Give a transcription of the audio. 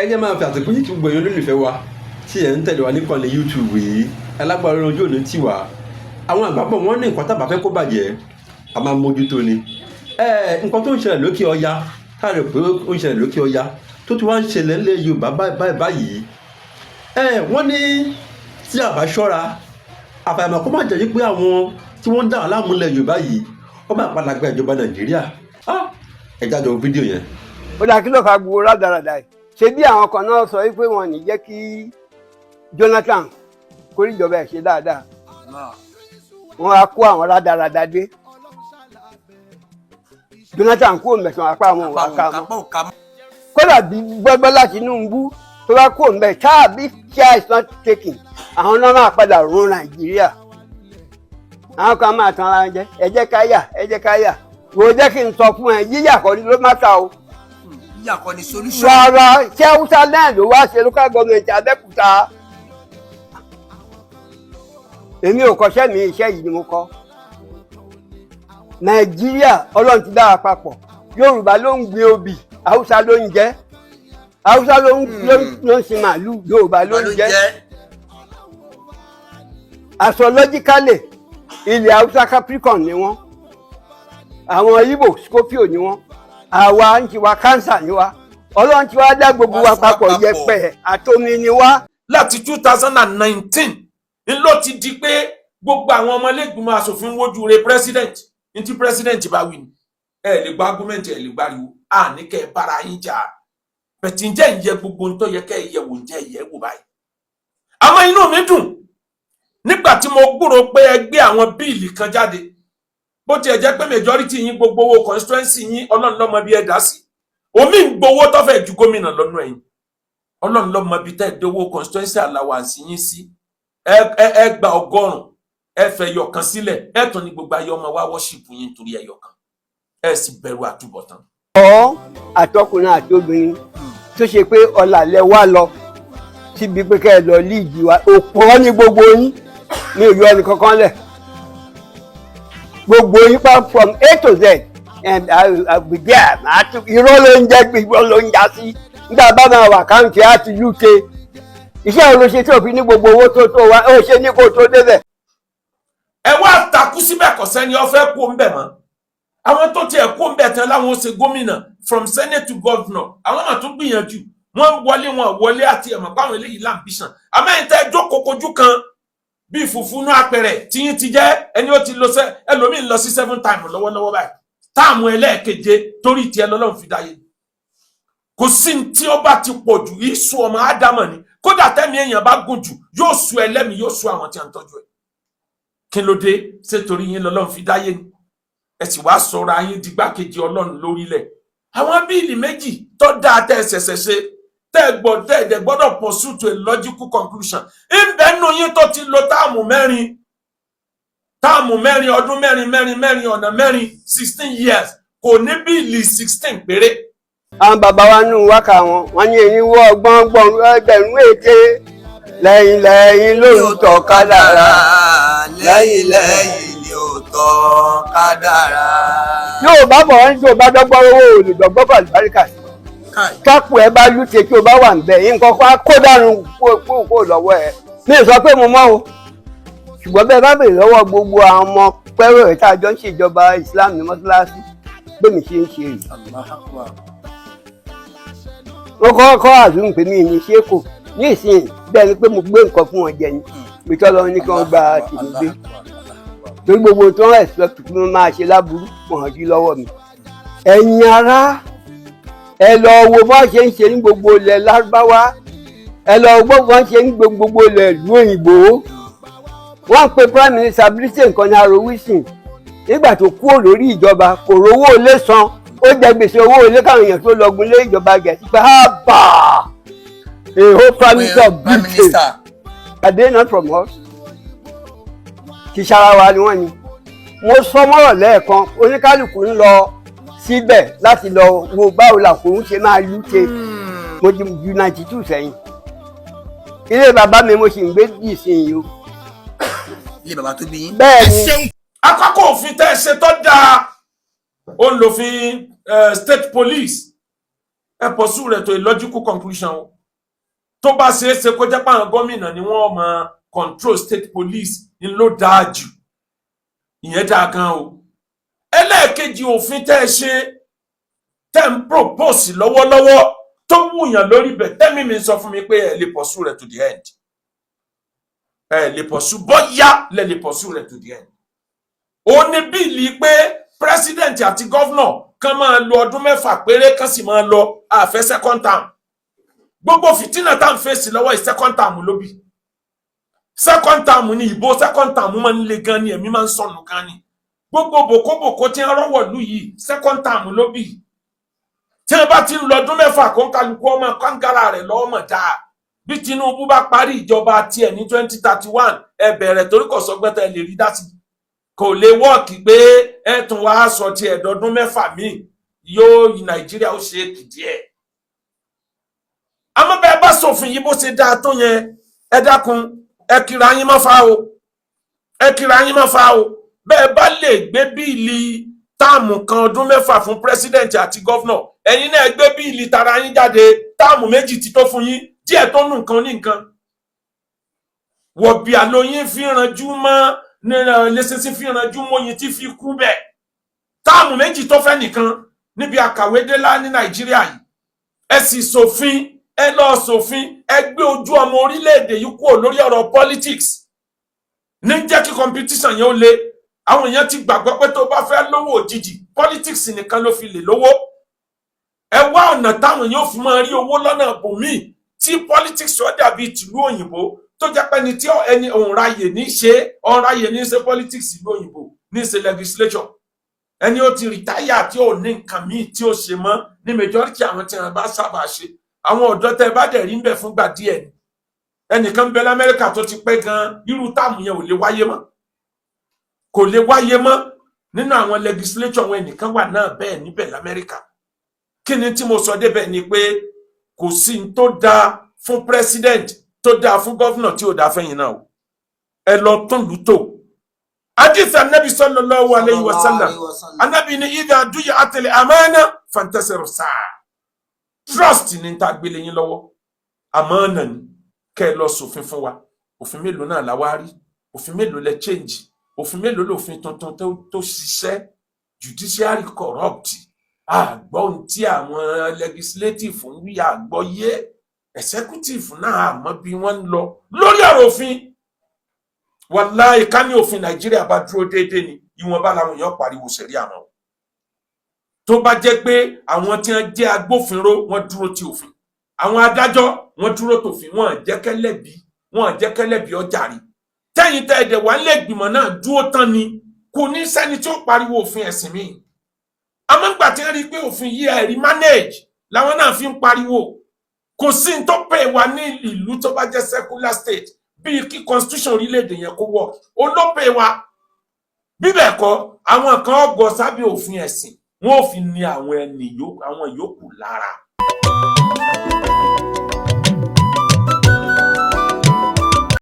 jẹ́ máa fi àtìkú yìí kí gbogbo èèyàn olólùfẹ́ wa tí ẹ̀ ń tẹ̀lé wa níkànnì YouTube yìí alágbára ojú òní tì wá àwọn àgbàpọ̀ wọn ní nǹkan tábà fẹ́ kó bàjẹ́ a máa mójútó ni nǹkan tó ń ṣẹlẹ̀ lókè ọya táà rẹ̀ pé ó ń ṣẹlẹ̀ lókè ọya tó ti wá ń ṣẹlẹ̀ ńlẹ̀ Yorùbá báyìí wọ́n ní tí a bá ṣọ́ra àfàìmọ̀ kó má jẹ́ pé àwọn tí wọ́n ń dà láàmú ńlẹ̀ Yorùbá yìí wọ́n máa padà gba ìjọba Nàìjíríà ẹ jájọ fídíò yẹn. ó dà kí ló fa gbogbo rádaràdà yìí ṣe bí àwọn kan náà sọ wípé wọn ní jẹ́ kí Jonathan kórìjọba ẹ̀ ṣe dáadáa wọn á kó àwọn rádaràdà dé Jonathan kó mẹ̀sán apá àwọn òwò àká mọ́ kódà bí Bọ́lá Tinubu tó bá kó mẹ́ táàbí care is not taken àwọn náà máa padà run Nàìjíríà àwọn kan máa tan ara jẹ ẹ jẹ́ ká yà wò jẹ́ kí n sọ fún ẹ yíyà kọ́ ni ló má ta o. yíyà kọ́ ni solution. rárá ṣé Haúsá náà ló wá ṣe local government Abẹ́òkúta èmi ò kọ́ṣẹ́ mi iṣẹ́ yìí ni mo kọ́ Nàìjíríà Ọlọ́run ti dá wa papọ̀ Yorùbá ló ń gbin obì Haúsá ló ń jẹ Haúsá ló ń sin màálù Yorùbá ló ń jẹ astrologically ilẹ̀ Haúsá Capricorn ni wọ́n àwọn Igbo Scorpio ni wọ́n àwa ń tiwa Cancer ni wa Ọlọ́run ti wá dá gbogbo wa papọ̀ yẹpẹ̀ àtomi ni wá. láti 2019 ń ló ti di pé gbogbo àwọn ọmọlẹ́gbìmọ̀ aṣòfin wojú re president ní tí president bá wí ni ẹ lè gba argument ẹ lè gbariwo à ní kẹ́ ẹ bára yín jà bẹ̀tì ń jẹ́ ìyẹ gbogbo ń tó yẹ kẹ́ ẹ yẹ wò ń jẹ́ ìyẹ wò báyìí. àmọ́ inú mi dùn nígbà tí mo gbúrò pé ẹ gbé àwọn bíìlì kan jáde bó tiẹ̀ jẹ́ pé majority yín gbogbo owó constituency yín Ọlọ́run ló mọ bí ẹ dá sí omi ń gbowó tó fẹ́ ju gómìnà lọ́nà ẹ̀yìn Ọlọ́run ló mọ bí tẹ́ ẹ dówó constituency allowance yín sí ẹ gba 100 ẹ fẹ́ yọkan sílẹ̀ ẹ tún ní gbogbo ayé ọmọ wa worship yín torí ẹ yọkan ẹ sì bẹ̀rù àtúbọ̀tán. Àtọkùnrin àti obìnrin tó ṣe pé ọ̀làlẹ̀ wá lọ síbi pé kẹ́ ẹ lọ líìgì wa òpó ní gbogbo yín ní ìlú ẹnì kankan lẹ̀ gbogbo yín pa from A to Z and àgbègbè irọ́ ló ń jẹ́ irọ́ ló ń já sí nígbà bá máa wà káńtì àti UK iṣẹ́ wo ló ṣe tí òfin ní gbogbo owó tó wá ó ṣe ní kó tó débẹ̀. ẹ wá takú síbẹ̀ kò sẹ́ni ó fẹ́ kó ń bẹ̀ mọ́ àwọn tó tiẹ̀ kó ń bẹ̀ tán láwọn ó ṣe gómìnà from senate to governor àwọn náà tún gbìyànjú wọ́n wọlé àti ẹ̀mọ̀ páwọn eléyìí lambition àmẹ́yìn tẹ́ jókòó kojú kan bí fùfúnú apẹ̀rẹ̀ tí yín ti jẹ́ ẹni ó ti lọ ẹlòmíín lọ sí 7 times lọ́wọ́lọ́wọ́ báyìí táàmù ẹlẹ́ẹ̀keje torí tiẹ̀ lọ́lọ́run fi dáyé kò sí tí ó bá ti pọ̀ jù ìṣù ọmọ ádámọ̀ ni kódà tẹ́mi èèyàn bá gùn jù yóò sú ẹlẹ́mìí yóò sú àwọn tí a ń tọ́jú ẹ̀ kí ló dé ṣé torí yín lọ́lọ́run fi dáyé ni ẹ sì wá sọ̀rọ̀ ayé di gbákejì Ọlọ́run lórílẹ̀ àwọn bíìlì méjì tó dáa tẹ́ ẹ ṣẹ̀ṣẹ̀ ṣe tẹ́ ẹ gbọ́dọ̀ pursue to a logical conclusion ìbẹ́nu yín tó ti lo táàmù mẹ́rin ọdún mẹ́rin ọ̀nà mẹ́rin 16 years kò ní bíìlì 16 péré. àwọn bàbá wa nù wákà wọn ní irinwó ọgbọ̀n ẹgbẹ̀rún ète lẹ́yìn lóòótọ́ kádàrá lẹ́yìn ni òótọ́ kádàrá. yóò bá bọ̀ wọ́n tí o bá dọ́gbọ́n owó olùdọ́gbọ́n pàlùbáríkà sí kápò ẹ bá lùtẹ̀ tí o bá wà ń bẹ̀ yín nǹkan kó dànù kó lọ́wọ́ ẹ mi sọ pé mo mọ̀ o ṣùgbọ́n bẹ́ẹ̀ bá bèrè lọ́wọ́ gbogbo àwọn ọmọ pẹ́rọ ẹ̀ tá a jọ ń ṣèjọba Islam ní mọ́ṣáláṣí pé mi ṣe ń ṣe rè. ó kọ́ àdúgbò pé mi ní ṣe kò ní ìsìn bẹ́ẹ̀ ni pé mo gbé nǹkan fún wọn jẹ ni mi tọ́ lọ ní kí wọ́n gba tèmi gbé torí gbogbo tó ń expect kí wọ́n máa ṣe láburú kò hàn jí lọ́wọ́ mi. ẹ̀yin ará ẹ lọ wo bó ṣe ń ṣe ní gbogbo ilẹ̀ Lárúbáwá ẹ lọ wo bó ṣe ń gbogbo ilẹ̀ ìlú òyìnbó wọ́n pe prime minister Britain kan ní Harold Wilson nígbà tó kúrò lórí ìjọba kò rówó ilé san ó jẹ gbèsè owó ilé káwọn èèyàn tó lọgun lé ìjọba Gẹ̀ẹ́sì pé hábà èho prime minister Britain are they not from us kì í ṣara wa ni wọ́n ni mo sọ mọ́rọ̀ lẹ́ẹ̀kan oníkálukú ń lọ síbẹ̀ láti lọ wo báwo làkòun ṣe máa lúte mo ti ju 92 sẹ́yìn ilé bàbá mi mo sì ń gbé ìsinyìí o. ilé bàbá tó bí yín. bẹ́ẹ̀ ni. akọ́kọ́ òfin tẹ́ ẹ ṣe tó dáa ó ń lòfin state police ẹ pursue rẹ̀ to a logical conclusion o tó bá ṣe é ṣe kó jẹ́ pé àwọn gómìnà ni wọ́n máa control state police ń ló dáa jù ìyẹn dáa gan o ẹlẹ́ẹ̀kejì òfin tẹ́ ẹ ṣe tẹ́ ń propose lọ́wọ́lọ́wọ́ tó wùyàn lórí bẹ̀ tẹ́mí mi sọ fún mi pé ẹ lè pursue rẹ̀ to the end ẹ lè pursue bóyá lẹ lè pursue rẹ̀ to the end ó ní bíìlì pé president àti governor kan máa lo ọdún 6 péré kan sì máa lọ àfẹ́ second term gbogbo fìtínà tá à ń fèsì lọ́wọ́ second term ló bí second term ni ìbò second term máa ń le gan ni ẹ̀mí máa ń sọnù gan ni gbogbo bòkóbòkó tí ń rọ́wọ́ lù yìí second term ló bí tí wọ́n bá ti ń lọ ọdún 6 kó ń kálukú ọmọ kángára rẹ̀ lọ́wọ́ mọ̀ dáa bí Tinubu bá parí ìjọba tiẹ̀ ní 2031 ẹ bẹ̀rẹ̀ torí kò sọgbẹ́ta ẹ lè rí dá sí kò lè wọ́ọ̀kì pé ẹ tún wá sọ ti ẹ̀dọ́dún 6 míì yóò Nàìjíríà ó ṣe é kìdí ẹ̀ àmọ́ bẹ́ẹ̀ bá ṣòfin yìí bó ṣe dáa tó yẹn ẹ dákun ẹ kira yín mọ́ fa o ẹ kira yín mọ́ fa o bẹ́ẹ̀ bá lè gbé bíìlì táàmù kan ọdún 6 fún pírẹsidẹ̀ntì àti gọ́fúnà ẹ̀yin náà gbé bíìlì tara yín jáde táàmù 2 ti tó fún yín díẹ̀ tó nù nǹkan ní nǹkan wọ̀bì àlóyìn fi ranjú mọ́ lẹ́sẹsẹ fi ranjú mọ́yìn tí fi kú bẹ́ẹ̀ táàmù 2 tó fẹ́ nìkan níbi àkàwédélá ní Nàìjíríà yìí ẹ sì ṣòfin ẹ lọ ṣòfin ẹ gbé ojú ọmọ orílẹ̀-èdè yìí kúrò lórí ọ̀rọ̀ politics ní jẹ́ kí competition yẹn ó le àwọn èèyàn ti gbàgbọ́ pé tó bá fẹ́ lówó òjijì politics nìkan ló fi lè lówó ẹ wá ọ̀nà táwọn èèyàn fi máa rí owó lọ́nà bòmíì tí politics ó dàbí tìlú òyìnbó tó jẹ́ pé ní tí ẹni òǹrayè ní ṣe politics ìlú òyìnbó ní ṣe legislature ẹni ó ti rìtáyà tí ò ní nǹkan míì tí ó ṣe mọ́ ní majority àwọn tí wọ́n bá sábà ṣe àwọn ọ̀dọ́ tẹ́ bá dẹ̀ rí ń bẹ̀ fúngbà díẹ̀ ni ẹnìkan bẹ l'Amẹ́ríkà tó ti pẹ́ gan irú táàmù yẹn ò lè wáyé mọ́ kò lè wáyé mọ́ nínú àwọn legislature wọn ẹnìkan wà náà bẹ́ẹ̀ níbẹ̀ l'Amẹ́ríkà kí ni tí mo sọ débẹ̀ ni pé kò sí n tó dáa fún president tó dáa fún governor tí ò dáa fẹ́yìn náà o ẹ lọ tún lù tó hadith anabi sallallahu alayhi wa sallam anabi ni idha duyi'at al-amana fantasiru sa'a trust ni ta gbélé yín lọ́wọ́ amana ni kẹ́ lọ ṣòfin fún wa òfin mélòó náà la wá rí òfin mélòó lẹ change òfin mélòó lòfin tuntun tó ṣiṣẹ́ judiciary corrupt àgbọ́n tí àwọn legislative ń wí àgbọ́yé executive náà àmọ́ bí wọ́n ń lọ lórí ọ̀rọ̀ òfin wàláhì ká ní òfin Nàìjíríà bá dúró déédéé ni ìwọ̀nba làwọn èèyàn pariwo sẹ̀rí àmọ́ tó bá jẹ́ pé àwọn tí wọ́n jẹ́ agbófinró wọ́n dúró ti òfin àwọn adájọ́ wọ́n dúró tòfin wọ́n jẹ́ kẹ́lẹ́bí ọjàre tẹ́yìn tẹ́ ẹ̀dẹ̀ wà nílé ìgbìmọ̀ náà dúró tán ni kò ní sẹ́ni tí ó pariwo òfin ẹ̀sìn mi àmọ́ nígbà tí wọ́n rí i pé òfin yìí ẹ̀rí manage làwọn náà fi ń pariwo kò sí ní tó pè wá ní ìlú tó bá jẹ́ secular state bíi kí constitution orílẹ̀-èdè yẹn kó work olópè wa bíbẹ̀ kọ́ àwọn kan ọgọ́ sábẹ́ òfin ẹ̀sìn wọn ò fi ní àwọn ẹni àwọn yòókù lára.